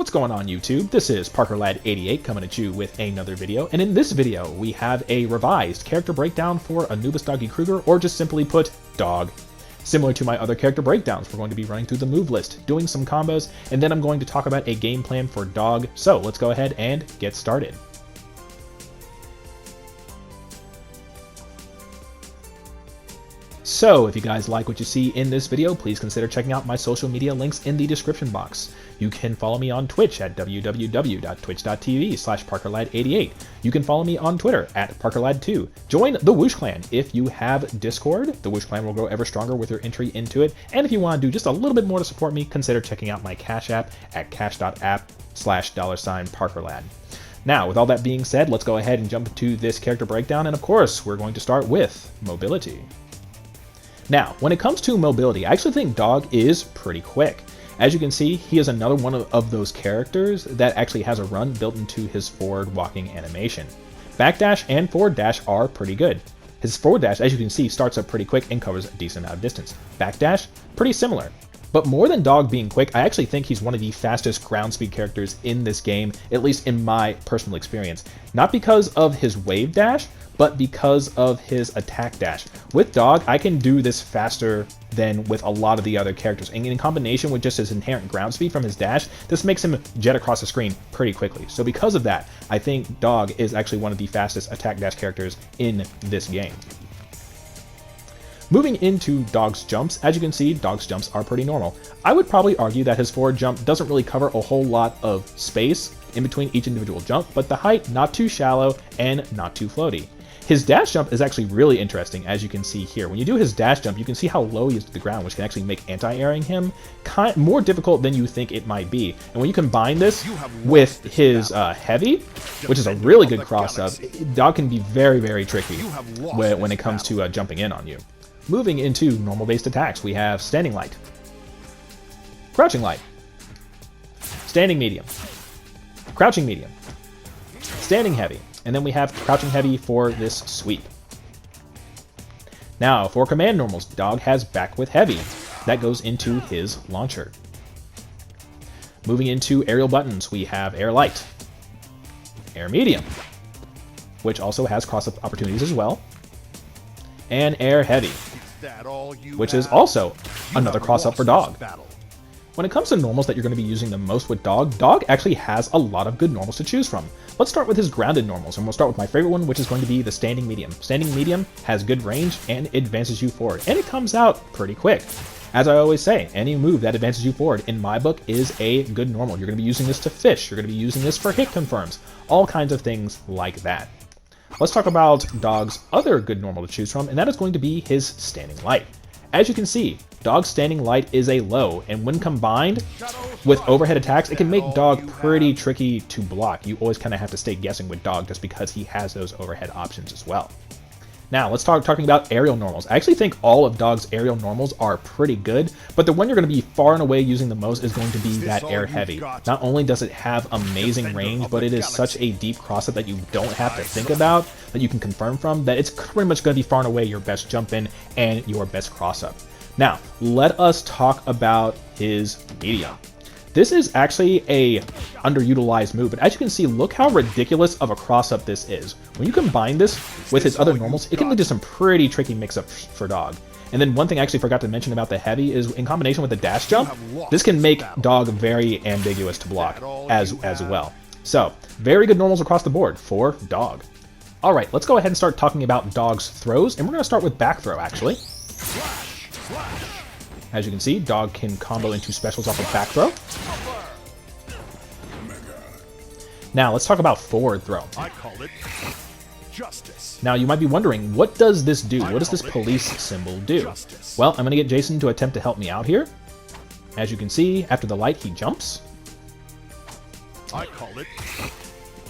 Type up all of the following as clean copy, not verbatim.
What's going on YouTube? This is ParkerLad88 coming at you with another video, and in this video we have a revised character breakdown for Anubis, Doggie, Cruger, or just simply put, Dog. Similar to my other character breakdowns, we're going to be running through the move list, doing some combos, and then I'm going to talk about a game plan for Dog, so let's go ahead and get started. So, if you guys like what you see in this video, please consider checking out my social media links in the description box. You can follow me on Twitch at www.twitch.tv/ParkerLad88. You can follow me on Twitter at ParkerLad2. Join the Whoosh Clan if you have Discord. The Whoosh Clan will grow ever stronger with your entry into it. And if you want to do just a little bit more to support me, consider checking out my Cash App at cash.app/$ParkerLad. Now, with all that being said, let's go ahead and jump into this character breakdown. And of course, we're going to start with mobility. Now, when it comes to mobility, I actually think Dog is pretty quick. As you can see, he is another one of those characters that actually has a run built into his forward walking animation. Backdash and forward dash are pretty good. His forward dash, as you can see, starts up pretty quick and covers a decent amount of distance. Backdash, pretty similar. But more than Dog being quick, I actually think he's one of the fastest ground speed characters in this game, at least in my personal experience. Not because of his wave dash, but because of his attack dash. With Dog, I can do this faster than with a lot of the other characters, and in combination with just his inherent ground speed from his dash, this makes him jet across the screen pretty quickly. So because of that, I think Dog is actually one of the fastest attack dash characters in this game. Moving into Dog's jumps, as you can see, Dog's jumps are pretty normal. I would probably argue that his forward jump doesn't really cover a whole lot of space in between each individual jump, but the height, not too shallow and not too floaty. His dash jump is actually really interesting, as you can see here. When you do his dash jump, you can see how low he is to the ground, which can actually make anti-airing him more difficult than you think it might be. And when you combine this with his heavy, which is a really good cross-up, Dog can be very, very tricky when it comes to jumping in on you. Moving into normal-based attacks, we have Standing Light, Crouching Light, Standing Medium, Crouching Medium, Standing Heavy, and then we have Crouching Heavy for this sweep. Now, for command normals, Dog has Back with Heavy. That goes into his launcher. Moving into aerial buttons, we have Air Light, Air Medium, which also has cross-up opportunities as well, and Air Heavy, which is also another cross-up for Dog. When it comes to normals that you're going to be using the most with Dog, Dog actually has a lot of good normals to choose from. Let's start with his grounded normals, and we'll start with my favorite one, which is going to be the Standing Medium. Standing Medium has good range and advances you forward, and it comes out pretty quick. As I always say, any move that advances you forward, in my book, is a good normal. You're going to be using this to fish, you're going to be using this for hit confirms, all kinds of things like that. Let's talk about Dog's other good normal to choose from, and that is going to be his Standing Light. As you can see, Dog's Standing Light is a low, and when combined with overhead attacks, it can make Dog pretty tricky to block. You always kind of have to stay guessing with Dog just because he has those overhead options as well. Now, let's talking about aerial normals. I actually think all of Dog's aerial normals are pretty good, but the one you're going to be far and away using the most is going to be that Air Heavy. Not only does it have amazing range, but it is such a deep cross-up that you don't have to think about, that you can confirm from, that it's pretty much going to be far and away your best jump in and your best cross-up. Now, let us talk about his medium. This is actually a underutilized move, but as you can see, look how ridiculous of a cross-up this is. When you combine this with his other normals, it can lead to some pretty tricky mix-ups for Dog. And then one thing I actually forgot to mention about the heavy is in combination with the dash jump, this can make Dog very ambiguous to block as well. So, very good normals across the board for Dog. Alright, let's go ahead and start talking about Dog's throws, and we're going to start with back throw, actually. As you can see, Dog can combo into specials off of back throw. Now, let's talk about forward throw. I call it justice. Now, you might be wondering, what does this do? What does this police symbol do? Well, I'm going to get Jason to attempt to help me out here. As you can see, after the light, he jumps. I call it.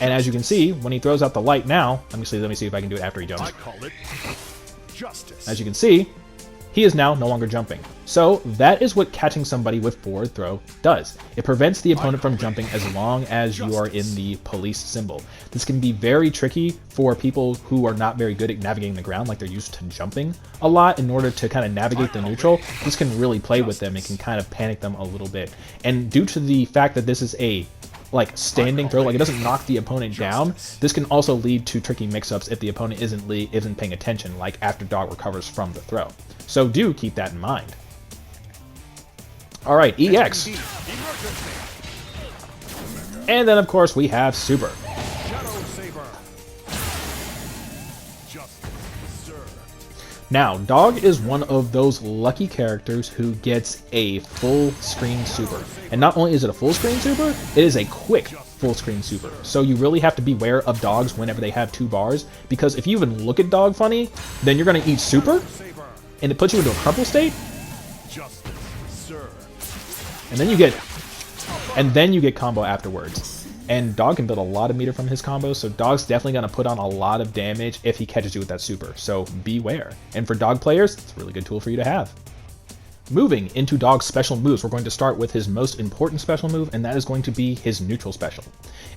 And as you can see, when he throws out the light now, let me see if I can do it after he jumps. I call it justice. As you can see, he is now no longer jumping. So that is what catching somebody with forward throw does. It prevents the opponent from jumping as long as you are in the police symbol. This can be very tricky for people who are not very good at navigating the ground, like they're used to jumping a lot in order to kind of navigate the neutral. This can really play with them and can kind of panic them a little bit. And due to the fact that this is a like standing throw, like it doesn't knock the opponent down. This can also lead to tricky mix-ups if the opponent isn't paying attention, like after Dog recovers from the throw. So do keep that in mind. All right, EX. And then of course we have Super. Now, Dog is one of those lucky characters who gets a full screen super. And not only is it a full screen super, it is a quick full screen super. So you really have to be aware of dogs whenever they have 2 bars, because if you even look at Dog funny, then you're going to eat super, and it puts you into a crumple state, and then you get combo afterwards. And Dog can build a lot of meter from his combos, so Dog's definitely going to put on a lot of damage if he catches you with that super, so beware. And for Dog players, it's a really good tool for you to have. Moving into Dog's special moves, we're going to start with his most important special move, and that is going to be his neutral special.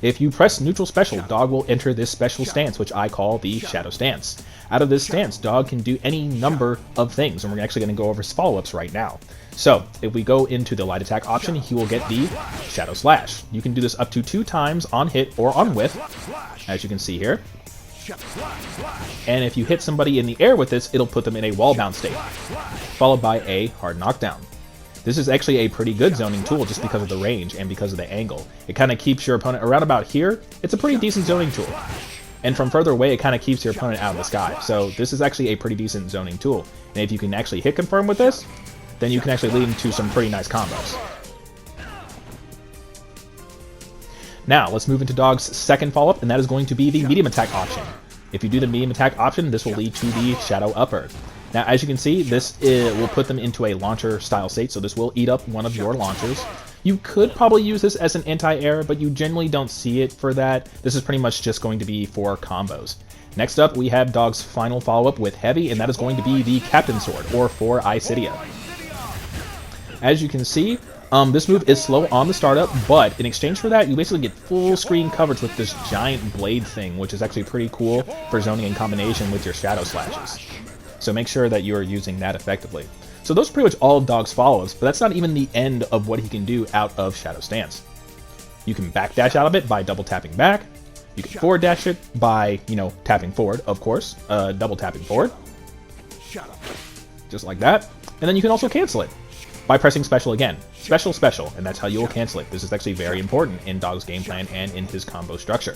If you press neutral special, Dog will enter this special stance, which I call the Shadow Stance. Out of this stance, Dog can do any number of things, and we're actually going to go over his follow-ups right now. So, if we go into the light attack option, he will get the Shadow Slash. You can do this up to 2 times on hit or on whiff, as you can see here. And if you hit somebody in the air with this, it'll put them in a wall bounce state, followed by a hard knockdown. This is actually a pretty good zoning tool just because of the range and because of the angle. It kind of keeps your opponent around about here. It's a pretty decent zoning tool. And from further away, it kind of keeps your opponent out of the sky. So this is actually a pretty decent zoning tool. And if you can actually hit confirm with this, then you can actually lead into some pretty nice combos. Now, let's move into Dog's second follow-up, and that is going to be the medium attack option. If you do the medium attack option, this will lead to the Shadow Upper. Now, as you can see, this will put them into a launcher style state, so this will eat up one of your launchers. You could probably use this as an anti-air, but you generally don't see it for that. This is pretty much just going to be for combos. Next up, we have Dog's final follow-up with Heavy, and that is going to be the Captain Sword, or for Isidia. As you can see, this move is slow on the startup, but in exchange for that, you basically get full screen coverage with this giant blade thing, which is actually pretty cool for zoning in combination with your Shadow Slashes. So make sure that you are using that effectively. So those are pretty much all of Dog's follow-ups, but that's not even the end of what he can do out of Shadow Stance. You can backdash out of it by double tapping back. You can forward dash it by, tapping forward, of course, double tapping forward. Just like that. And then you can also cancel it by pressing special again. Special, special, and that's how you will cancel it. This is actually very important in Dog's game plan and in his combo structure.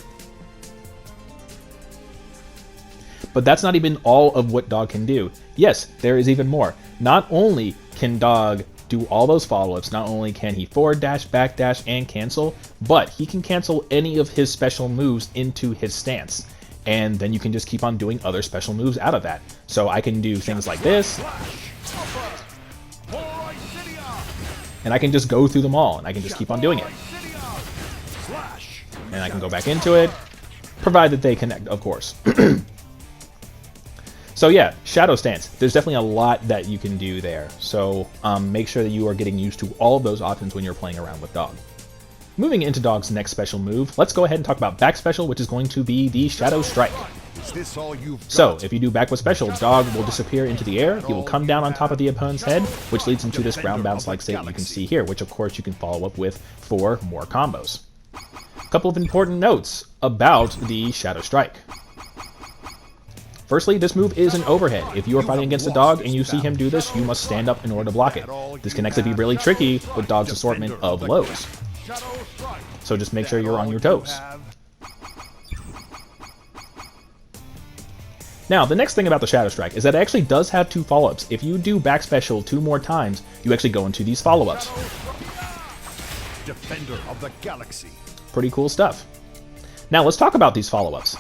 But that's not even all of what Dog can do. Yes, there is even more. Not only can Dog do all those follow-ups, not only can he forward dash, back dash, and cancel, but he can cancel any of his special moves into his stance. And then you can just keep on doing other special moves out of that. So I can do things like this, and I can just go through them all, and I can just keep on doing it. And I can go back into it, provided they connect, of course. So yeah, Shadow Stance. There's definitely a lot that you can do there. So make sure that you are getting used to all of those options when you're playing around with Dog. Moving into Dog's next special move, let's go ahead and talk about back special, which is going to be the Shadow Strike. So, if you do back with special, Dog will disappear into the air, he will come down on top of the opponent's head, which leads into this ground bounce-like state you can see here, which of course you can follow up with for more combos. A couple of important notes about the Shadow Strike. Firstly, this move is an overhead. If you are fighting against a Dog and you see him do this, you must stand up in order to block it. This can actually be really tricky with Dog's assortment of lows. So just make sure you're on your toes. Now, the next thing about the Shadow Strike is that it actually does have 2 follow-ups. If you do back special 2 more times, you actually go into these follow-ups. Defender of the Galaxy. Pretty cool stuff. Now, let's talk about these follow-ups.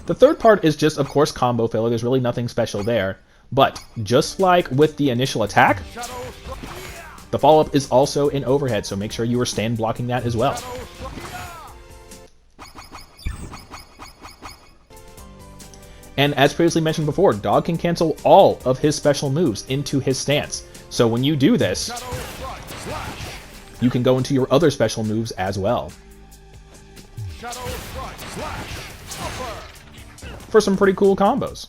The third part is just, of course, combo filler. There's really nothing special there. But, just like with the initial attack, the follow-up is also an overhead, so make sure you are stand blocking that as well. And as previously mentioned before, Dog can cancel all of his special moves into his stance. So when you do this, you can go into your other special moves as well. For some pretty cool combos.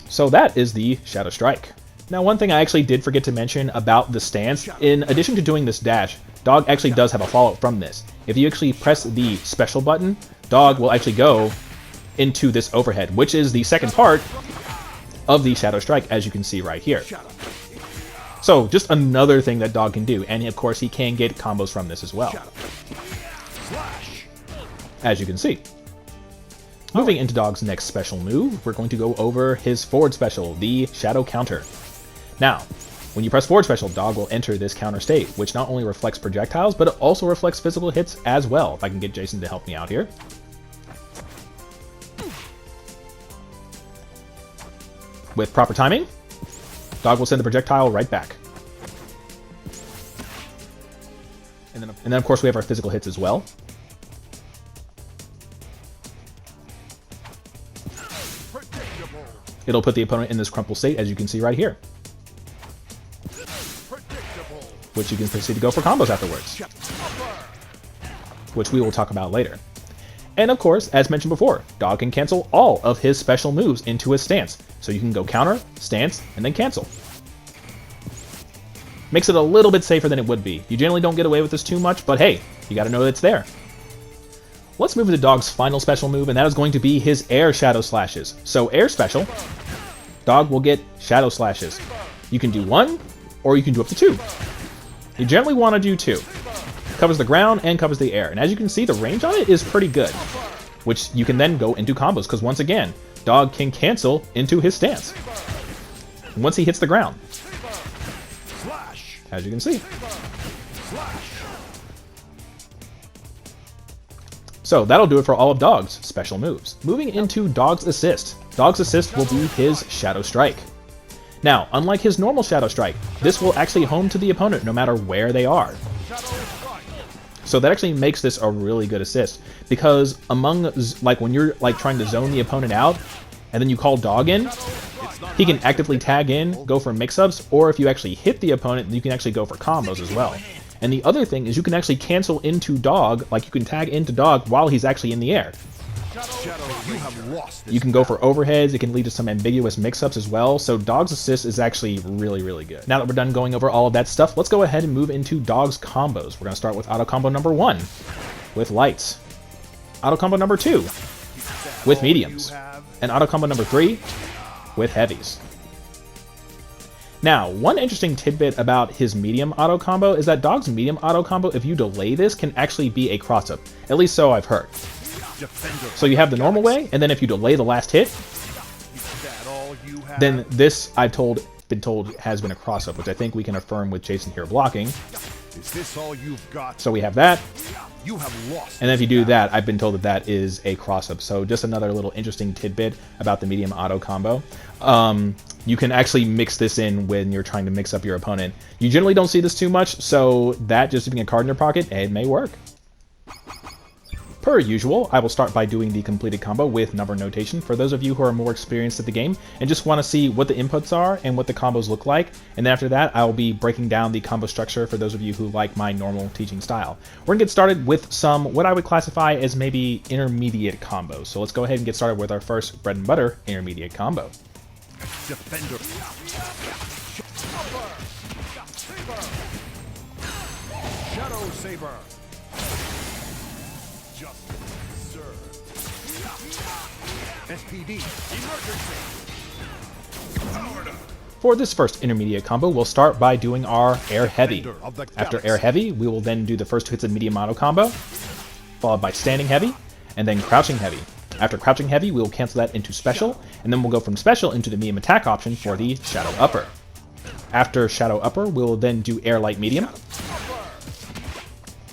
So that is the Shadow Strike. Now, one thing I actually did forget to mention about the stance, in addition to doing this dash, Dog actually does have a fallout from this. If you actually press the special button, Dog will actually go into this overhead, which is the second part of the Shadow Strike, as you can see right here. So just another thing that Dog can do, and of course he can get combos from this as well, as you can see. Moving into Dog's next special move, we're going to go over his forward special, the Shadow Counter. Now, when you press forward special, Dog will enter this counter state, which not only reflects projectiles, but it also reflects physical hits as well. If I can get Jason to help me out here. With proper timing, Dog will send the projectile right back. And then of course we have our physical hits as well. It'll put the opponent in this crumple state, as you can see right here, which you can proceed to go for combos afterwards, which we will talk about later. And of course, as mentioned before, Dog can cancel all of his special moves into his stance. So you can go counter, stance, and then cancel. Makes it a little bit safer than it would be. You generally don't get away with this too much, but hey, you gotta know that it's there. Let's move into Dog's final special move, and that is going to be his Air Shadow Slashes. So Air Special, Dog will get Shadow Slashes. You can do 1, or you can do up to 2. You generally want to do 2. Covers the ground and covers the air. And as you can see, the range on it is pretty good, which you can then go into combos, because once again, Dog can cancel into his stance once he hits the ground, as you can see. So that'll do it for all of Dog's special moves. Moving into Dog's Assist. Dog's Assist will be his Shadow Strike. Now, unlike his normal Shadow Strike, this will actually home to the opponent no matter where they are. So that actually makes this a really good assist, because among, like, when you're like trying to zone the opponent out and then you call Dog in, he can actively tag in, go for mix-ups, or if you actually hit the opponent, you can actually go for combos as well. And the other thing is you can actually cancel into Dog, like you can tag into Dog while he's actually in the air. You can go for overheads, it can lead to some ambiguous mix-ups as well, so Dog's Assist is actually really, really good. Now that we're done going over all of that stuff, let's go ahead and move into Dog's combos. We're going to start with auto combo number 1, with lights. Auto combo number 2, with mediums. And auto combo number 3, with heavies. Now, one interesting tidbit about his medium auto combo is that Dog's medium auto combo, if you delay this, can actually be a cross-up. At least so I've heard. So you have the normal way, and then if you delay the last hit, then this, been told has been a cross-up, which I think we can affirm with Jason here blocking. Is this all you've got? So we have that. You have lost. And then if you do that, I've been told that that is a cross-up. So just another little interesting tidbit about the medium auto combo. You can actually mix this in when you're trying to mix up your opponent. You generally don't see this too much, so that just being a card in your pocket, it may work. Per usual, I will start by doing the completed combo with number notation for those of you who are more experienced at the game and just want to see what the inputs are and what the combos look like. And then after that, I will be breaking down the combo structure for those of you who like my normal teaching style. We're going to get started with some what I would classify as maybe intermediate combos. So let's go ahead and get started with our first bread and butter intermediate combo. Defender. Shadow Saber. SPD. Emergency. For this first intermediate combo, we'll start by doing our Air Heavy. After Air Heavy, we will then do the first 2 hits of medium auto combo, followed by Standing Heavy, and then Crouching Heavy. After Crouching Heavy, we will cancel that into Special, and then we'll go from Special into the medium attack option for the Shadow Upper. After Shadow Upper, we will then do Air Light Medium.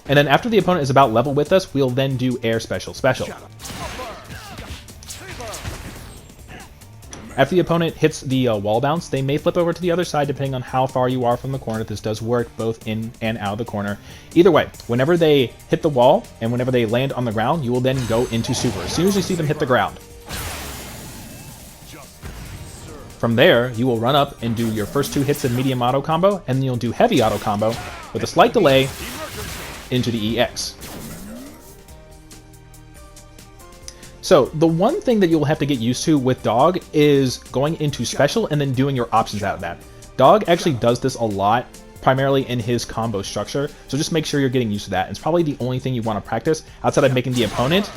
And then after the opponent is about level with us, we'll then do Air Special Special. After the opponent hits the wall bounce, they may flip over to the other side depending on how far you are from the corner. This does work both in and out of the corner. Either way, whenever they hit the wall and whenever they land on the ground, you will then go into Super as soon as you see them hit the ground. From there, you will run up and do your first 2 hits of medium auto combo, and then you'll do heavy auto combo with a slight delay into the EX. So the one thing that you'll have to get used to with Dog is going into Special and then doing your options out of that. Dog actually does this a lot primarily in his combo structure, so just make sure you're getting used to that. It's probably the only thing you want to practice outside of making the opponent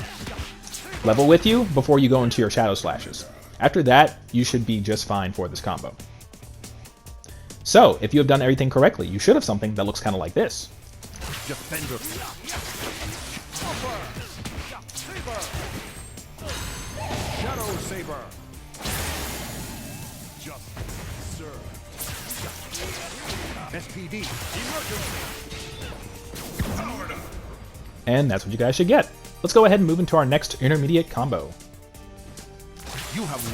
level with you before you go into your Shadow Slashes. After that, you should be just fine for this combo. So, if you have done everything correctly, you should have something that looks kind of like this. Defender. Shadow Saber. Just serve. SPD. Emergency. Order. And that's what you guys should get. Let's go ahead and move into our next intermediate combo. You have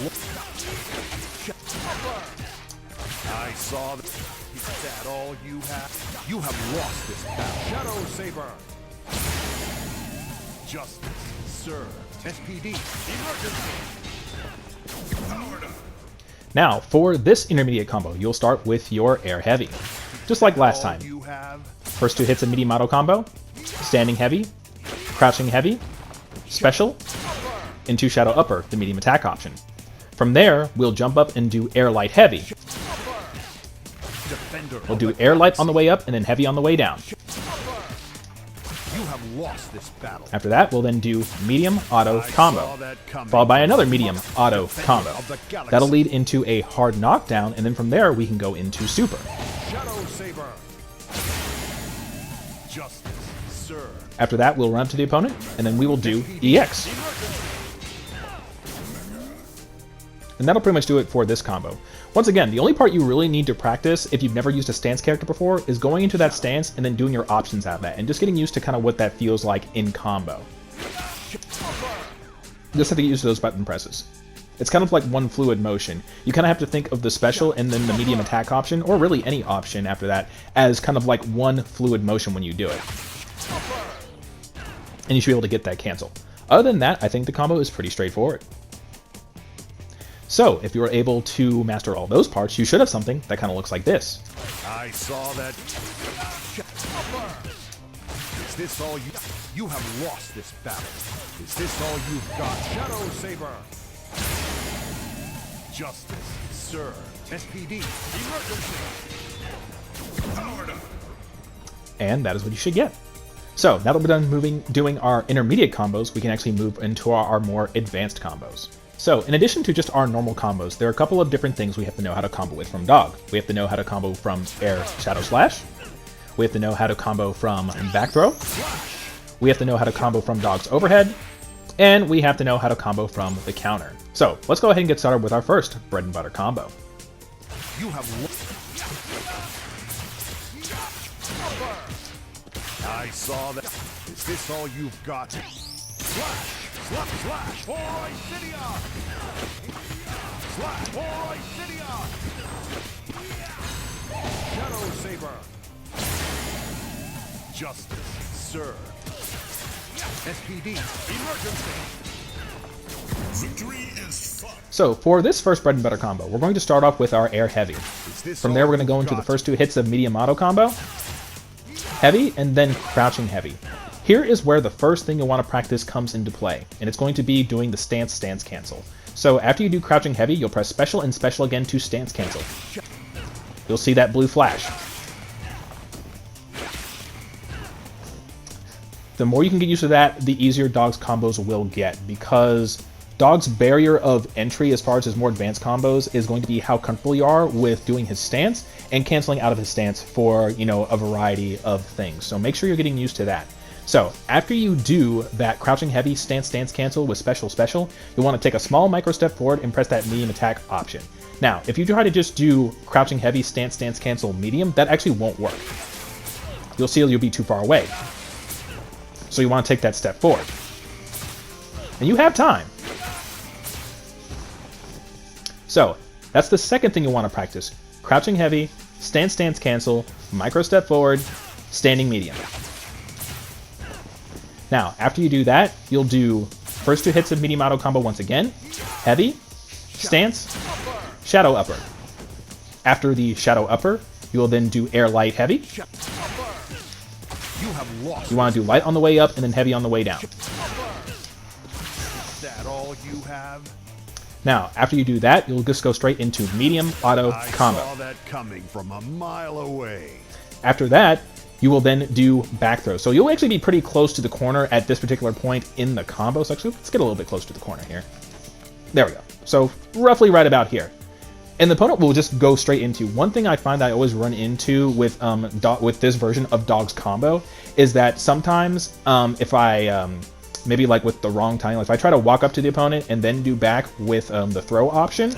I saw that. Is that all you have? You have lost this battle. Shadow Saber. Justice served. SPD. Emergency. Order. Now, for this intermediate combo, you'll start with your Air Heavy. Just like last time. You have First 2 hits of medium auto combo, standing heavy, crouching heavy, special, into Shadow Upper, the medium attack option. From there, we'll jump up and do Air Light Heavy. Defender. We'll do Air Light on the way up and then Heavy on the way down. You have lost this battle. After that, we'll then do Medium Auto Combo, followed by another Medium Auto Combo. That'll lead into a hard knockdown, and then from there, we can go into Super. Shadow Saber. Justice served. After that, we'll run up to the opponent, and then we will do EX. And that'll pretty much do it for this combo. Once again, the only part you really need to practice if you've never used a stance character before is going into that stance and then doing your options out of that, and just getting used to kind of what that feels like in combo. Just have to get used to those button presses. It's kind of like one fluid motion. You kind of have to think of the special and then the medium attack option, or really any option after that, as kind of like one fluid motion when you do it. And you should be able to get that cancel. Other than that, I think the combo is pretty straightforward. So, if you were able to master all those parts, you should have something that kind of looks like this. I saw that. Is this all you? You have lost this battle. Is this all you've got? Shadow Saber. Justice served. SPD. Emergency. Order. And that is what you should get. So, now that we're done doing our intermediate combos, we can actually move into our more advanced combos. So, in addition to just our normal combos, there are a couple of different things we have to know how to combo with from Dog. We have to know how to combo from Air Shadow Slash. We have to know how to combo from Back Throw. We have to know how to combo from Dog's Overhead. And we have to know how to combo from the counter. So, let's go ahead and get started with our first bread and butter combo. You have. I saw that. Is this all you've got? Slash! Slash! Slash! For Isidia! Slash! For Isidia! Shadow Saber! Justice served. SPD! Emergency! Victory is fun! So, for this first bread and butter combo, we're going to start off with our Air Heavy. From there, we're going to go into the first 2 hits of medium auto combo, Heavy, and then crouching heavy. Here is where the first thing you'll want to practice comes into play, and it's going to be doing the stance cancel. So after you do crouching heavy, you'll press special and special again to stance cancel. You'll see that blue flash. The more you can get used to that, the easier Dog's combos will get, because Dog's barrier of entry as far as his more advanced combos is going to be how comfortable you are with doing his stance and canceling out of his stance for, you know, a variety of things. So make sure you're getting used to that. So, after you do that crouching heavy stance cancel with special, you'll want to take a small micro step forward and press that medium attack option. Now, if you try to just do crouching heavy stance cancel medium, that actually won't work. You'll see you'll be too far away. So you want to take that step forward. And you have time. So, that's the second thing you want to practice. Crouching heavy, stance cancel, micro step forward, standing medium. Now, after you do that, you'll do first 2 hits of medium auto combo once again, heavy, stance, shadow upper. After the shadow upper, you will then do air light heavy. You want to do light on the way up and then heavy on the way down. That all you have? Now, after you do that, you'll just go straight into medium auto combo. I saw that coming from a mile away. After that, you will then do back throw. So you'll actually be pretty close to the corner at this particular point in the combo. So actually, let's get a little bit close to the corner here. There we go. So roughly right about here. And the opponent will just go straight into one thing I find that I always run into with this version of Dog's combo is that sometimes if I maybe like with the wrong timing, like if I try to walk up to the opponent and then do back with the throw option,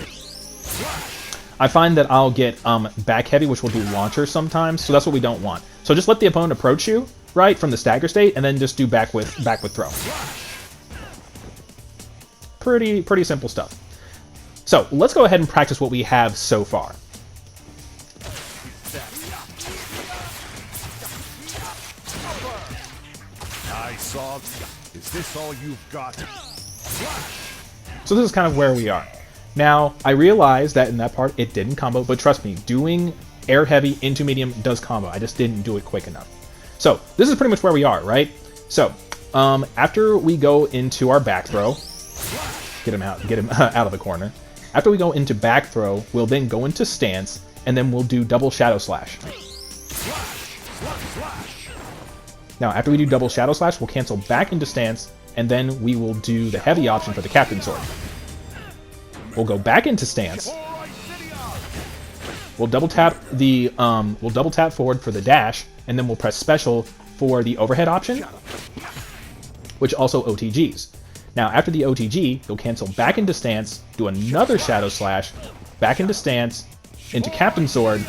I find that I'll get back heavy, which will do launcher sometimes. So that's what we don't want. So just let the opponent approach you right from the stagger state, and then just do back with throw. Pretty simple stuff. So let's go ahead and practice what we have so far. I saw. Is this all you've got? So this is kind of where we are. Now, I realize that in that part it didn't combo, but trust me, doing air heavy into medium does combo. I just didn't do it quick enough. So this is pretty much where we are, right? So after we go into our back throw, get him out of the corner. After we go into back throw, we'll then go into stance, and then we'll do double shadow slash. Now, after we do double shadow slash, we'll cancel back into stance, and then we will do the heavy option for the Captain Sword. We'll go back into stance. We'll double tap forward for the dash, and then we'll press special for the overhead option, which also OTGs. Now, after the OTG, you'll cancel back into stance, do another shadow slash, back into stance, into Captain Sword,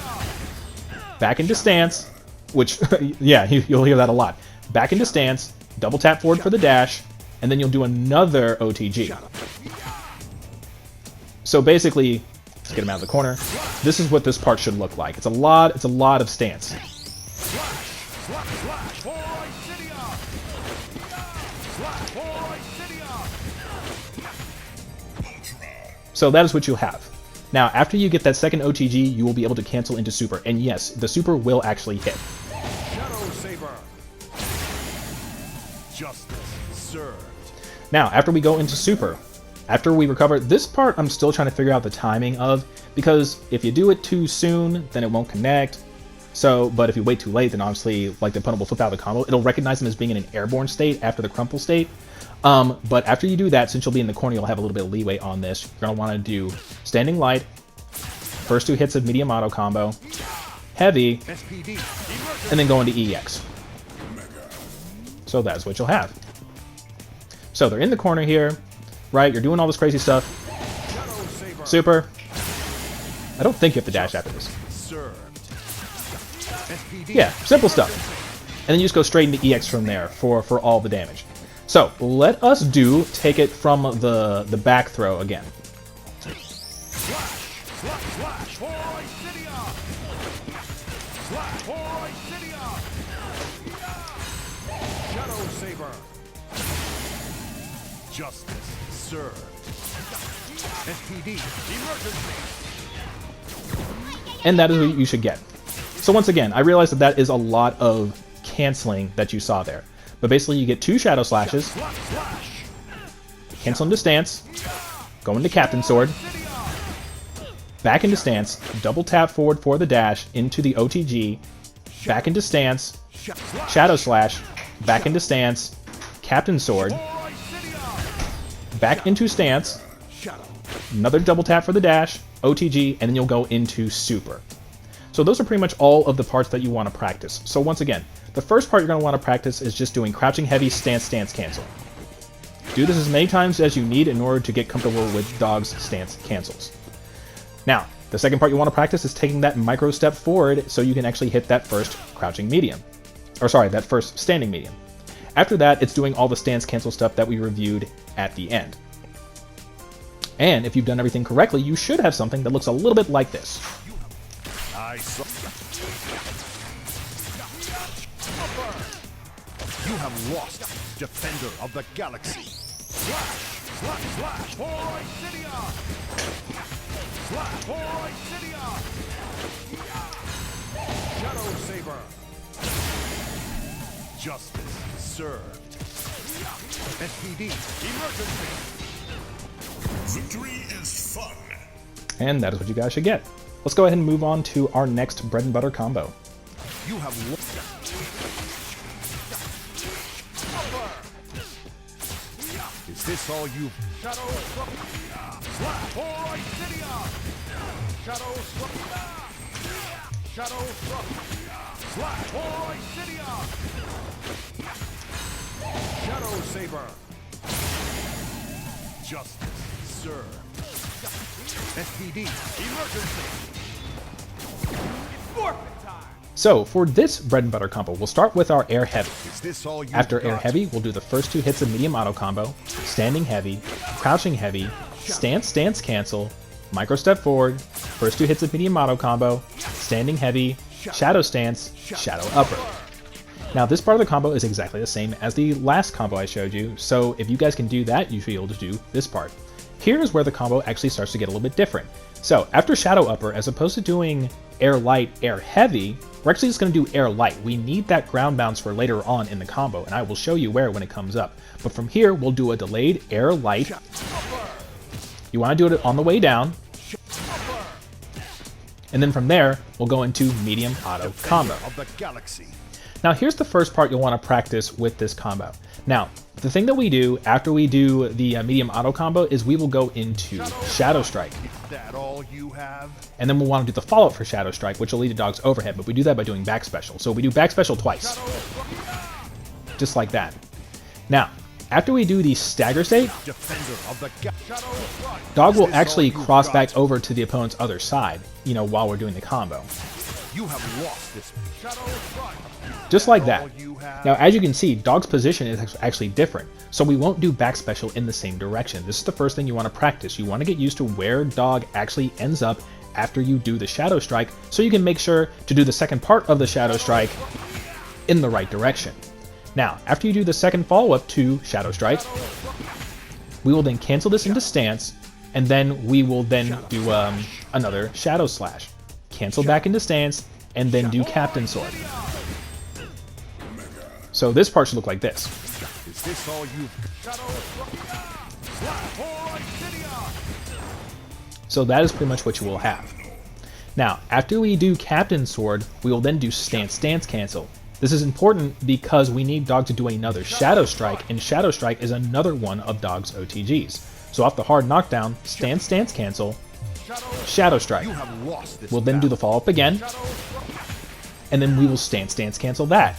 back into stance, which, yeah, you'll hear that a lot. Back into stance, double tap forward for the dash, and then you'll do another OTG. So basically, let's get him out of the corner. This is what this part should look like. It's a lot of stance. So that is what you'll have. Now, after you get that second OTG, you will be able to cancel into super. And yes, the super will actually hit. Shadow Saber. Justice served. Now, after we go into super, after we recover, this part I'm still trying to figure out the timing of, because if you do it too soon, then it won't connect. So, but if you wait too late, then obviously, like, the opponent will flip out the combo. It'll recognize them as being in an airborne state after the crumple state. But after you do that, since you'll be in the corner, you'll have a little bit of leeway on this. You're going to want to do standing light, first 2 hits of medium auto combo, heavy, and then go into EX. So that's what you'll have. So they're in the corner here, right? You're doing all this crazy stuff. Super. I don't think you have to dash after this. Yeah, simple stuff. And then you just go straight into EX from there for all the damage. So let us take it from the back throw again. Shadow Saber. Justice served. SPD emergency. And that is what you should get. So once again, I realize that is a lot of canceling that you saw there. But basically you get 2 shadow slashes, cancel into stance, go into Captain Sword, back into stance, double tap forward for the dash into the OTG, back into stance, shadow slash, back into stance, Captain Sword, back into stance, another double tap for the dash, OTG, and then you'll go into super. So those are pretty much all of the parts that you want to practice. So once again, the first part you're going to want to practice is just doing crouching heavy, stance, stance, cancel. Do this as many times as you need in order to get comfortable with Dog's stance cancels. Now, the second part you want to practice is taking that micro step forward so you can actually hit that first crouching medium. Or sorry, that first standing medium. After that, it's doing all the stance cancel stuff that we reviewed at the end. And if you've done everything correctly, you should have something that looks a little bit like this. I saw. You have lost, Defender of the Galaxy. Slash, slash, slash, for Isidia. Slash, for Isidia. Shadow Saber. Justice served. SPD emergency. Victory is fun. And that is what you guys should get. Let's go ahead and move on to our next bread and butter combo. You have Is this all you? Shadow Slash! Alright, Shadow Shadow Slash! Alright, Shadow Saber! Justice, sir. SPD, emergency! Forfeit time! So for this bread and butter combo, we'll start with our air heavy. Is this all you After air heavy, we'll do the first 2 hits of medium auto combo, standing heavy, crouching heavy, stance cancel, micro step forward, first 2 hits of medium auto combo, standing heavy, shadow stance, shadow upper. Now this part of the combo is exactly the same as the last combo I showed you, so if you guys can do that, you should be able to do this part. Here's where the combo actually starts to get a little bit different. So after shadow upper, as opposed to doing air light, air heavy, we're actually just going to do air light. We need that ground bounce for later on in the combo, and I will show you where when it comes up. But from here, we'll do a delayed air light. You want to do it on the way down. And then from there, we'll go into medium auto combo. Now here's the first part you'll want to practice with this combo. Now, the thing that we do after we do the medium auto combo is we will go into Shadow Strike. Is that all you have? And then we'll want to do the follow-up for Shadow Strike, which will lead to Dog's overhead, but we do that by doing back special. So we do back special twice. Just like that. Now, after we do the stagger state, Dog will actually cross back over to the opponent's other side, you know, while we're doing the combo. You have lost this. Just like that. Now, as you can see, Dog's position is actually different, so we won't do back special in the same direction. This is the first thing you want to practice. You want to get used to where Dog actually ends up after you do the Shadow Strike, so you can make sure to do the second part of the Shadow Strike in the right direction. Now, after you do the second follow-up to Shadow Strike, we will then cancel this into stance, and then we will then do another Shadow Slash. Cancel back into stance, and then do Captain Sword. So this part should look like this. Is this all you've So that is pretty much what you will have. Now, after we do Captain Sword, we will then do stance cancel. This is important because we need Dog to do another Shadow Strike, and Shadow Strike is another one of Dog's OTGs. So off the hard knockdown, stance cancel, Shadow Strike. We'll then do the follow-up again, and then we will stance cancel that.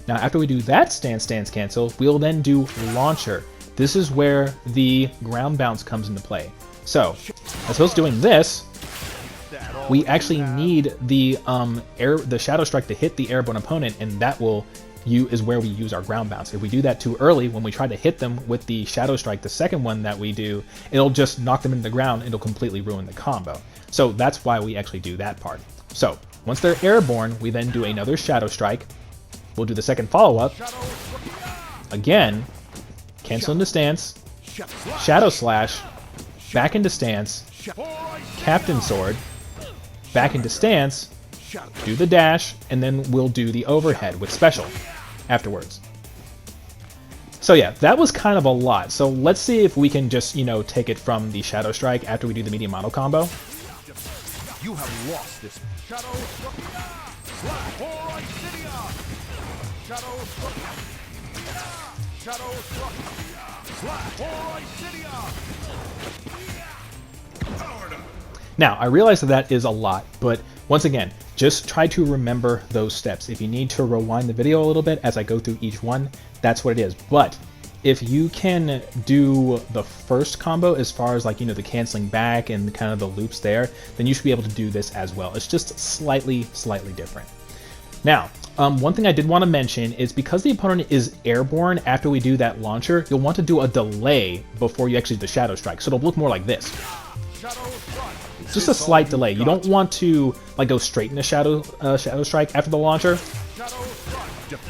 Now after we do that stance cancel, we'll then do Launcher. This is where the ground bounce comes into play. So, as opposed to doing this, we actually need the Shadow Strike to hit the airborne opponent, and that is where we use our ground bounce. If we do that too early, when we try to hit them with the Shadow Strike, the second one that we do, it'll just knock them into the ground, and it'll completely ruin the combo. So that's why we actually do that part. So, once they're airborne, we then do another Shadow Strike. We'll do the second follow-up. Again, cancel into stance, Shadow Slash, back into stance, Captain Sword, back into stance, do the dash, and then we'll do the overhead with special afterwards. So yeah, that was kind of a lot. So let's see if we can just, take it from the Shadow Strike after we do the medium auto combo. You have lost this. Now, I realize that is a lot, but once again, just try to remember those steps. If you need to rewind the video a little bit as I go through each one, that's what it is. But if you can do the first combo as far as the canceling back and kind of the loops there, then you should be able to do this as well. It's just slightly different. Now, one thing I did want to mention is because the opponent is airborne after we do that launcher, you'll want to do a delay before you actually do the Shadow Strike. So it'll look more like this. Just a slight delay. You don't want to go straight into Shadow Strike after the launcher,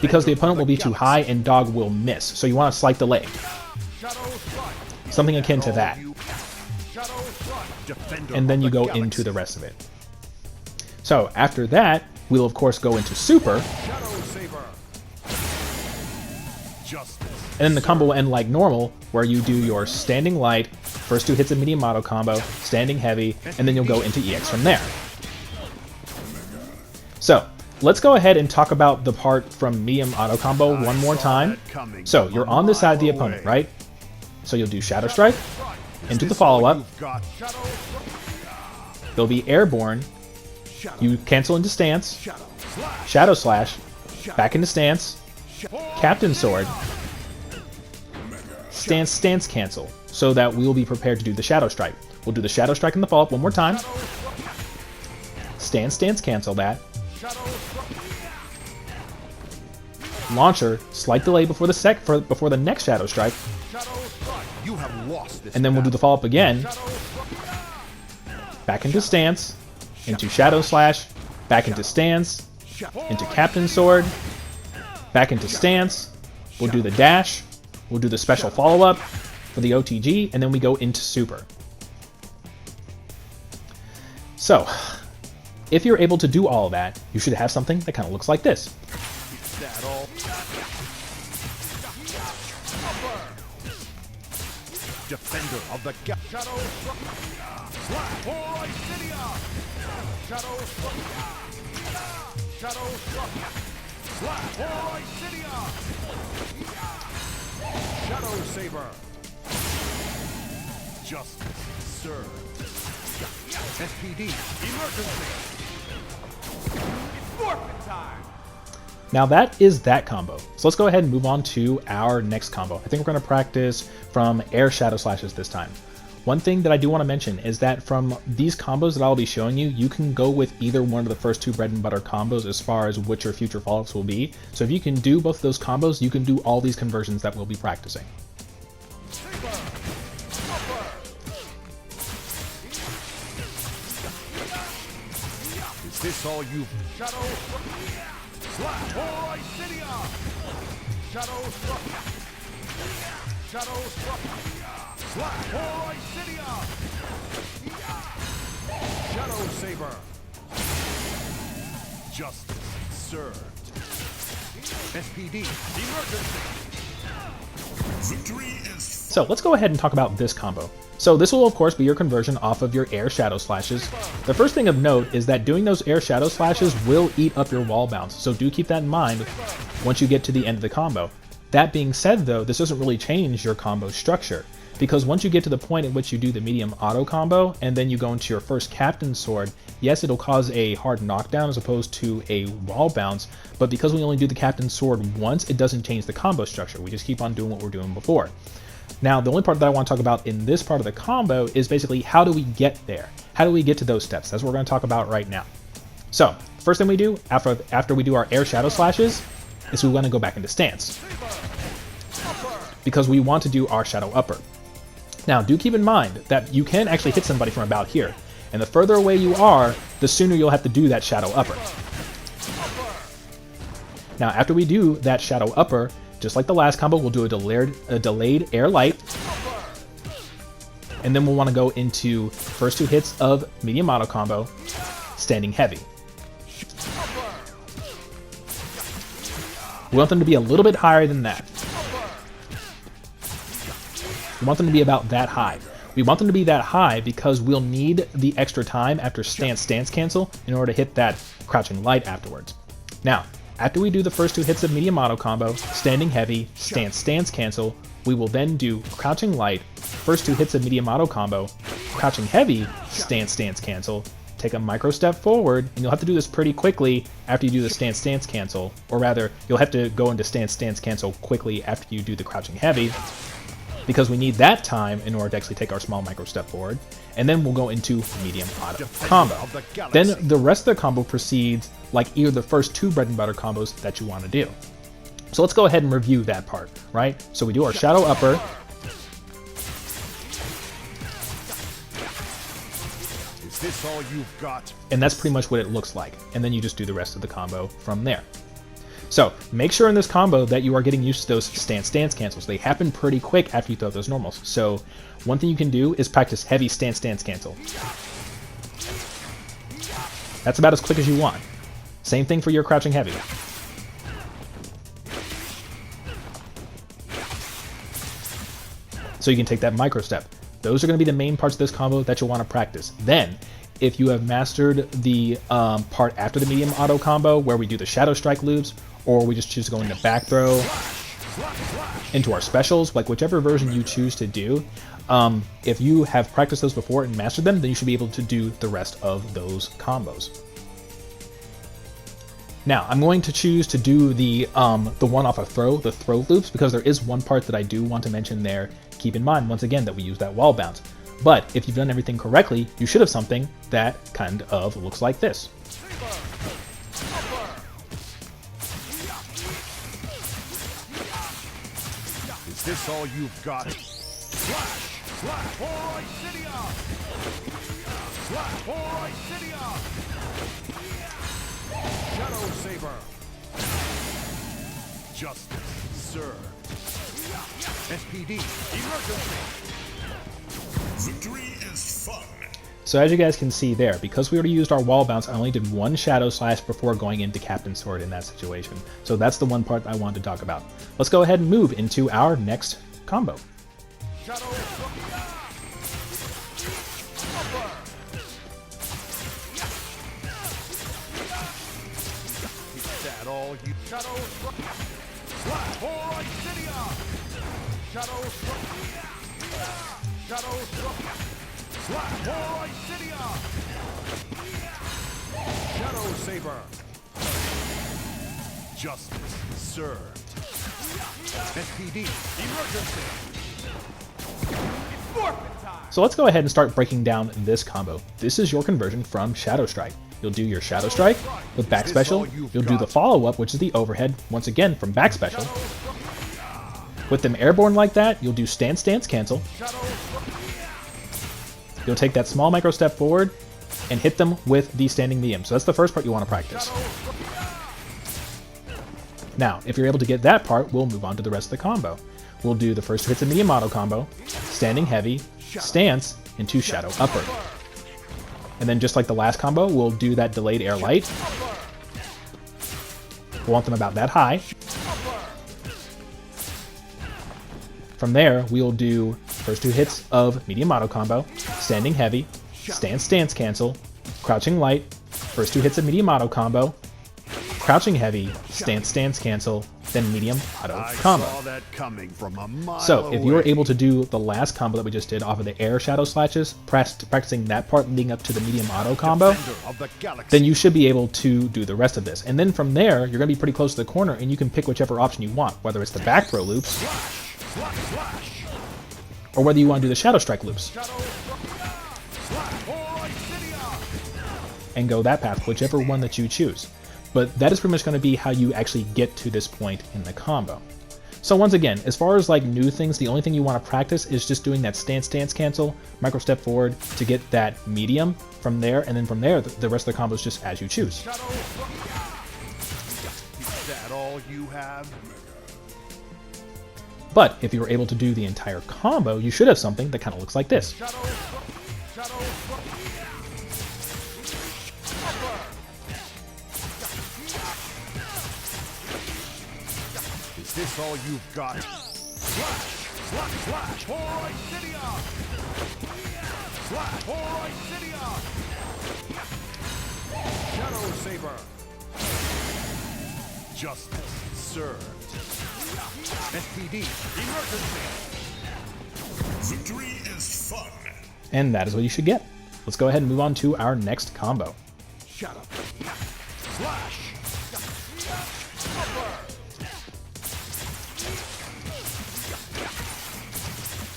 because the opponent will be too high and Dog will miss. So you want a slight delay. Something akin to that. And then you go into the rest of it. So after that, we'll of course go into Super. And then the combo will end like normal, where you do your standing light, first 2 hits of medium auto combo, standing heavy, and then you'll go into EX from there. So let's go ahead and talk about the part from medium auto combo one more time. So you're on this side of the opponent, right? So you'll do Shadow Strike into the follow-up. They'll be airborne. You cancel into stance. Shadow Slash. Back into stance. Captain Sword. Stance cancel. So that we will be prepared to do the Shadow Strike. We'll do the Shadow Strike in the follow-up one more time. Stance cancel that. Launcher, slight delay before the next Shadow Strike. And then we'll do the follow-up again. Back into stance, into Shadow Slash, back into stance, into Captain Sword, back into stance. We'll do the dash. We'll do the special follow-up for the OTG, and then we go into super. So, if you're able to do all of that, you should have something that kind of looks like this. Defender of the Shadow Slash for Isidia. Shadow Slash for Isidia. Shadow Saber. Justice served. SPD emergency. It's forfeit time. Now that is that combo. So let's go ahead and move on to our next combo. I think we're going to practice from air Shadow Slashes this time. One thing that I do want to mention is that from these combos that I'll be showing you, you can go with either one of the first two bread and butter combos as far as which your future follow-ups will be. So if you can do both of those combos, you can do all these conversions that we'll be practicing. Is this all you've... Shadow Slash for Isidia. Shadow Slash for Isidia. Shadow Saber. Justice served. SPD emergency. Victory is... So let's go ahead and talk about this combo. So this will of course be your conversion off of your air Shadow Slashes. The first thing of note is that doing those air Shadow Slashes will eat up your wall bounce, so do keep that in mind once you get to the end of the combo. That being said though, this doesn't really change your combo structure, because once you get to the point at which you do the medium auto combo and then you go into your first Captain Sword, yes, it'll cause a hard knockdown as opposed to a wall bounce, but because we only do the Captain Sword once, it doesn't change the combo structure. We just keep on doing what we're doing before. Now, the only part that I want to talk about in this part of the combo is basically how do we get there? How do we get to those steps? That's what we're going to talk about right now. So, first thing we do after we do our air Shadow Slashes is we want to go back into stance, because we want to do our Shadow Upper. Now, do keep in mind that you can actually hit somebody from about here, and the further away you are, the sooner you'll have to do that Shadow Upper. Now, after we do that Shadow Upper, just like the last combo, we'll do a delayed air light, and then we'll want to go into first two hits of medium auto combo, standing heavy. We want them to be a little bit higher than that. We want them to be about that high. We want them to be that high because we'll need the extra time after stance cancel in order to hit that crouching light afterwards. Now, after we do the first two hits of medium auto combo, standing heavy, stance cancel, we will then do crouching light, first two hits of medium auto combo, crouching heavy, stance cancel, take a micro step forward, and you'll have to do this pretty quickly after you do the stance cancel, or rather, you'll have to go into stance cancel quickly after you do the crouching heavy, because we need that time in order to actually take our small micro step forward, and then we'll go into medium auto combo. Then the rest of the combo proceeds like either the first two bread and butter combos that you want to do. So let's go ahead and review that part, right? So we do our Shadow Upper. Is this all you've got? And that's pretty much what it looks like. And then you just do the rest of the combo from there. So make sure in this combo that you are getting used to those stance cancels. They happen pretty quick after you throw those normals. So one thing you can do is practice heavy stance cancel. That's about as quick as you want. Same thing for your crouching heavy. So you can take that micro step. Those are going to be the main parts of this combo that you'll want to practice. Then, if you have mastered the part after the medium auto combo, where we do the Shadow Strike loops, or we just choose to go into back throw, into our specials, like whichever version you choose to do, if you have practiced those before and mastered them, then you should be able to do the rest of those combos. Now, I'm going to choose to do the one off of throw, the throw loops, because there is one part that I do want to mention there. Keep in mind, once again, that we use that wall bounce. But if you've done everything correctly, you should have something that kind of looks like this. Is this all you've got? Slash! Slash! Alright, Cydia! Slash! Alright, Cydia! Shadow Saber! Justice served. SPD, emergency! Victory is fun! So as you guys can see there, because we already used our wall bounce, I only did one Shadow Slash before going into Captain Sword in that situation. So that's the one part I wanted to talk about. Let's go ahead and move into our next combo. Shadow Is that all you... Shadow Slash! Alright, Cydia! Shadow Shadow Slash! Alright, Cydia! Shadow Saber! Justice served. SPD, emergency! It's forfeit time! So let's go ahead and start breaking down this combo. This is your conversion from Shadow Strike. You'll do your Shadow Strike with back special. You'll do the follow-up, which is the overhead, once again from back special. With them airborne like that, you'll do stance, cancel. You'll take that small micro step forward and hit them with the standing medium. So that's the first part you want to practice. Now, if you're able to get that part, we'll move on to the rest of the combo. We'll do the first hits of medium auto combo, standing heavy, stance, into shadow upper. And then just like the last combo, we'll do that delayed air light. We'll want them about that high. From there, we'll do first two hits of medium auto combo, standing heavy, stance cancel, crouching light, first two hits of medium auto combo, crouching heavy, stance cancel, then medium auto combo. I saw that coming from a mile So if you were away. able to do the last combo that we just did off of the air shadow slashes, practicing that part leading up to the medium auto combo, Defender of the Galaxy. then you should be able to do the rest of this. And then from there, you're going to be pretty close to the corner, and you can pick whichever option you want, whether it's the back throw loops, or whether you want to do the Shadow Strike loops, and go that path, whichever one that you choose. But that is pretty much going to be how you actually get to this point in the combo. So once again, as far as like new things, the only thing you want to practice is just doing that stance cancel, micro step forward to get that medium from there, and then from there, the rest of the combo is just as you choose. Is that all you have? But if you were able to do the entire combo, you should have something that kind of looks like this. Is this all you've got? Slash! Alright, Cydia! Slash! Alright, Cydia! Shadow Saber! Justice served. SPD, emergency! Victory is fun! And that is what you should get. Let's go ahead and move on to our next combo. Shadow! Slash!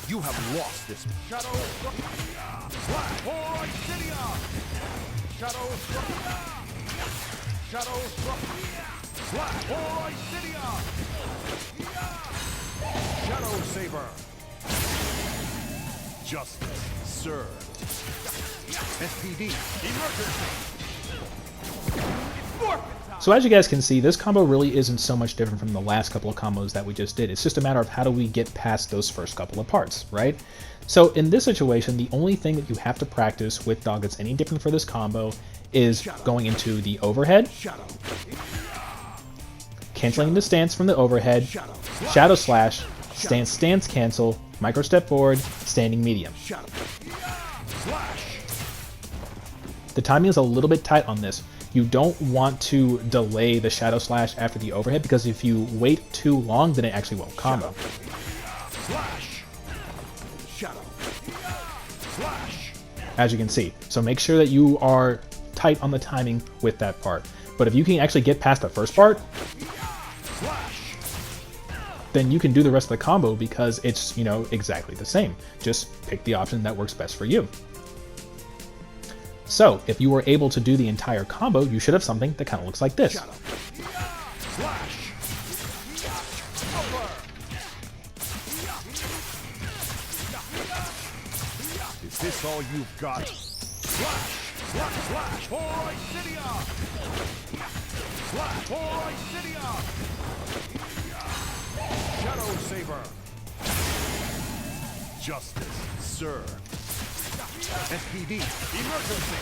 You have lost this. Shadow! Slash! Alright, Cydia! Shadow! Shadow! Slash! Alright, Cydia! Shadow Saber! Justice served. SPD, emergency! It's forfeit time! So as you guys can see, this combo really isn't so much different from the last couple of combos that we just did. It's just a matter of how do we get past those first couple of parts, right? So in this situation, the only thing that you have to practice with Dog that's any different for this combo is going into the overhead, Shadow! canceling the stance from the overhead, shadow slash, stance cancel, micro step forward, standing medium. Shadow! Slash! The timing is a little bit tight on this. You don't want to delay the Shadow Slash after the overhead, because if you wait too long, then it actually won't combo. Slash. Shadow. Slash. As you can see. So make sure that you are tight on the timing with that part. But if you can actually get past the first part, then you can do the rest of the combo because it's, you know, exactly the same. Just pick the option that works best for you. So, if you were able to do the entire combo, you should have something that kind of looks like this. Is this all you've got? Slash! Slash! Slash! Alright, Cydia! Slash! Alright, Cydia! Shadow Saber! Justice served. SPD, emergency!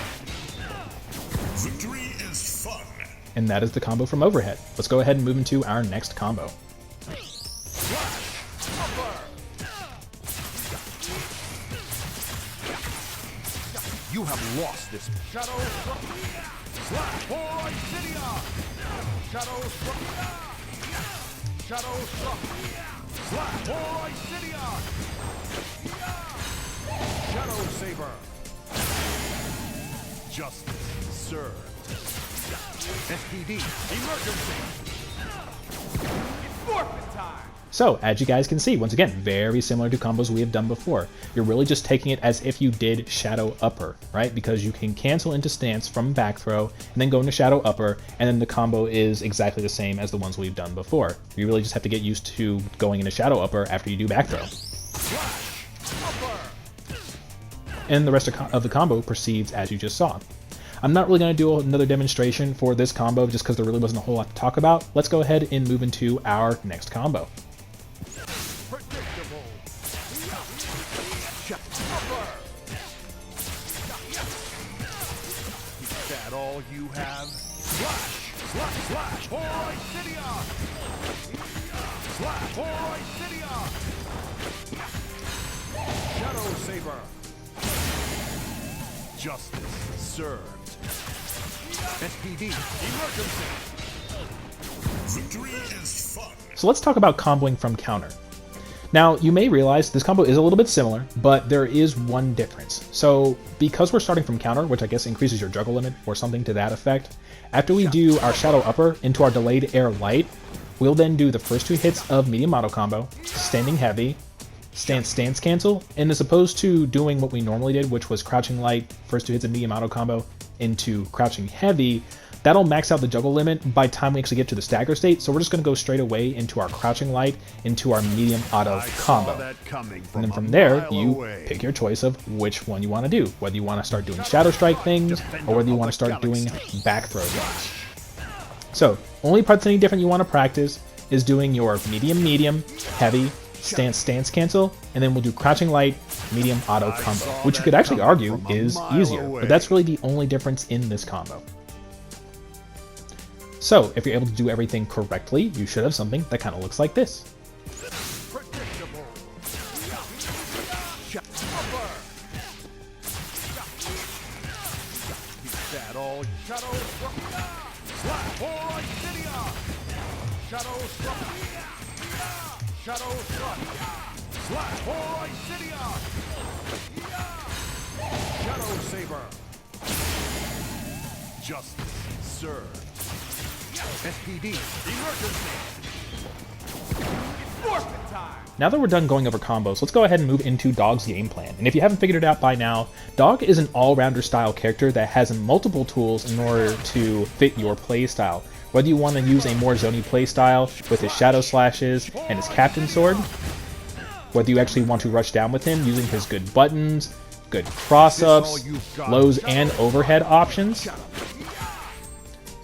Victory is fun! And that is the combo from overhead. Let's go ahead and move into our next combo. Slash! Upper! You have lost this. Shadow Slash! Alright, Cydia! Shadow Shadow Slash! Alright, Cydia! Shadow Saber! Justice served. SPD, emergency! It's forfeit time! So, as you guys can see, once again, very similar to combos we have done before. You're really just taking it as if you did Shadow Upper, right? Because you can cancel into stance from back throw, and then go into Shadow Upper, and then the combo is exactly the same as the ones we've done before. You really just have to get used to going into Shadow Upper after you do back throw. And the rest of the combo proceeds as you just saw. I'm not really going to do another demonstration for this combo just because there really wasn't a whole lot to talk about. Let's go ahead and move into our next combo. Predictable. Is that all you have? Slash! Slash! Slash! Alright, Cydia! Slash! Alright, Cydia! Shadow Saber! Justice served. SPD, emergency! Victory is fun! So let's talk about comboing from counter. Now, you may realize this combo is a little bit similar, but there is one difference. So, because we're starting from counter, which I guess increases your juggle limit or something to that effect, after we do our Shadow Upper into our delayed air light, we'll then do the first two hits of medium auto combo, standing heavy, stance cancel, and as opposed to doing what we normally did, which was crouching light, first two hits of medium auto combo into crouching heavy, that'll max out the juggle limit by the time we actually get to the stagger state, so we're just going to go straight away into our crouching light, into our medium auto combo. And then from there, you pick your choice of which one you want to do, whether you want to start doing Shadow Strike things, or whether you want to start doing back throw things. So, only part that's any different you want to practice is doing your medium, heavy, stance cancel, and then we'll do crouching light, medium auto combo, which you could actually argue is easier, but that's really the only difference in this combo. So, if you're able to do everything correctly, you should have something that kind of looks like this. Predictable. Is that all? Shadow Slash! Alright, Cydia! Shadow Shadow Slash! Alright, Cydia! Shadow Saber! Justice served. SPD, emergency! It's forfeit time! Now that we're done going over combos, let's go ahead and move into Dog's game plan. And if you haven't figured it out by now, Dog is an all-rounder style character that has multiple tools in order to fit your playstyle. Whether you want to use a more zony playstyle with his Shadow Slashes and his Captain Sword, whether you actually want to rush down with him using his good buttons, good cross-ups, lows and overhead options,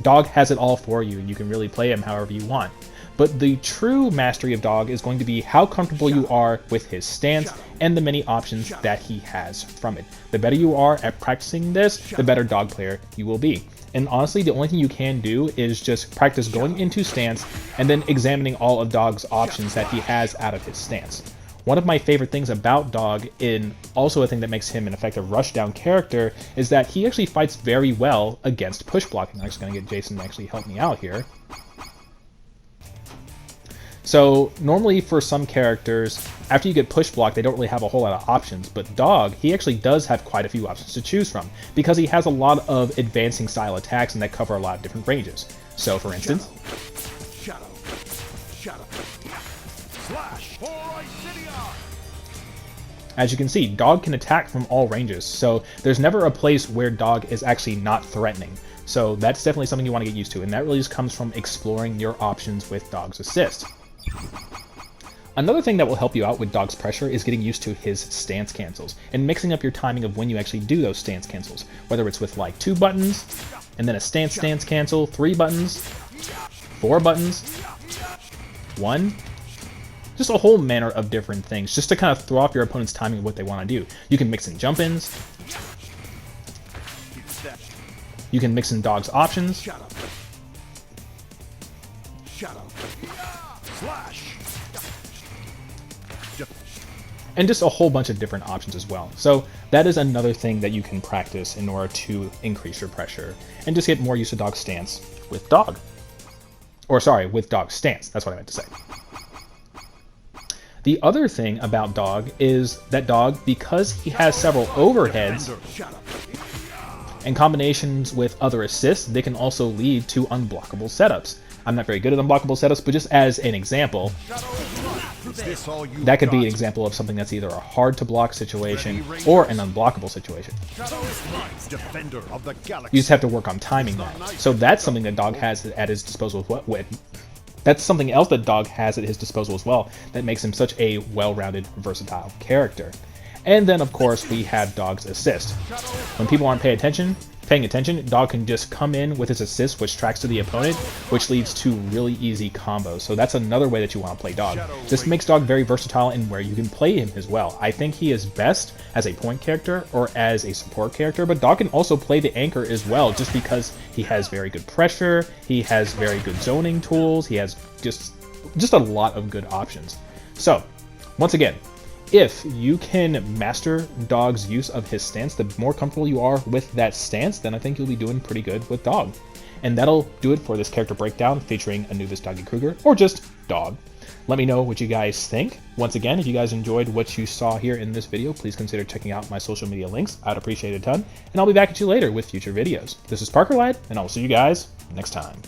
Dog has it all for you, and you can really play him however you want. But the true mastery of Dog is going to be how comfortable you are with his stance and the many options that he has from it. The better you are at practicing this, the better Dog player you will be. And honestly, the only thing you can do is just practice going into stance and then examining all of Dog's options that he has out of his stance. One of my favorite things about Dog, and also a thing that makes him an effective rushdown character, is that he actually fights very well against push blocking. I'm actually going to get Jason to actually help me out here. So normally for some characters, after you get push blocked, they don't really have a whole lot of options, but Dog, he actually does have quite a few options to choose from, because he has a lot of advancing style attacks and that cover a lot of different ranges. So for instance, Shadow. Slash. as you can see, Dog can attack from all ranges, so there's never a place where Dog is actually not threatening. So that's definitely something you want to get used to, and that really just comes from exploring your options with Dog's assist. Another thing that will help you out with Dog's pressure is getting used to his stance cancels, and mixing up your timing of when you actually do those stance cancels, whether it's with like 2 buttons, and then a stance cancel, 3 buttons, 4 buttons, 1, just a whole manner of different things, just to kind of throw off your opponent's timing of what they want to do. You can mix in jump-ins, you can mix in Dog's options, Slash. and just a whole bunch of different options as well. So that is another thing that you can practice in order to increase your pressure and just get more used to Dog's stance with Dog. Or sorry, with Dog's stance, that's what I meant to say. The other thing about Dog is that Dog, because he has several overheads, and combinations with other assists, they can also lead to unblockable setups. I'm not very good at unblockable setups, but just as an example, that could be an example of something that's either a hard to block situation or an unblockable situation. You just have to work on timing that. So that's something that Dog has at his disposal. That's something else that Dog has at his disposal as well that makes him such a well-rounded, versatile character. And then, of course, we have Dog's assist. When people aren't paying attention, Dog can just come in with his assist, which tracks to the opponent, which leads to really easy combos. So that's another way that you want to play Dog. This makes Dog very versatile in where you can play him as well. I think he is best as a point character or as a support character, but Dog can also play the anchor as well, just because he has very good pressure, he has very good zoning tools, he has just a lot of good options. So, once again, if you can master Dog's use of his stance, the more comfortable you are with that stance, then I think you'll be doing pretty good with Dog. And that'll do it for this character breakdown featuring Anubis, Doggie, Cruger, or just Dog. Let me know what you guys think. Once again, if you guys enjoyed what you saw here in this video, please consider checking out my social media links. I'd appreciate it a ton. And I'll be back at you later with future videos. This is Parker Lad, and I'll see you guys next time.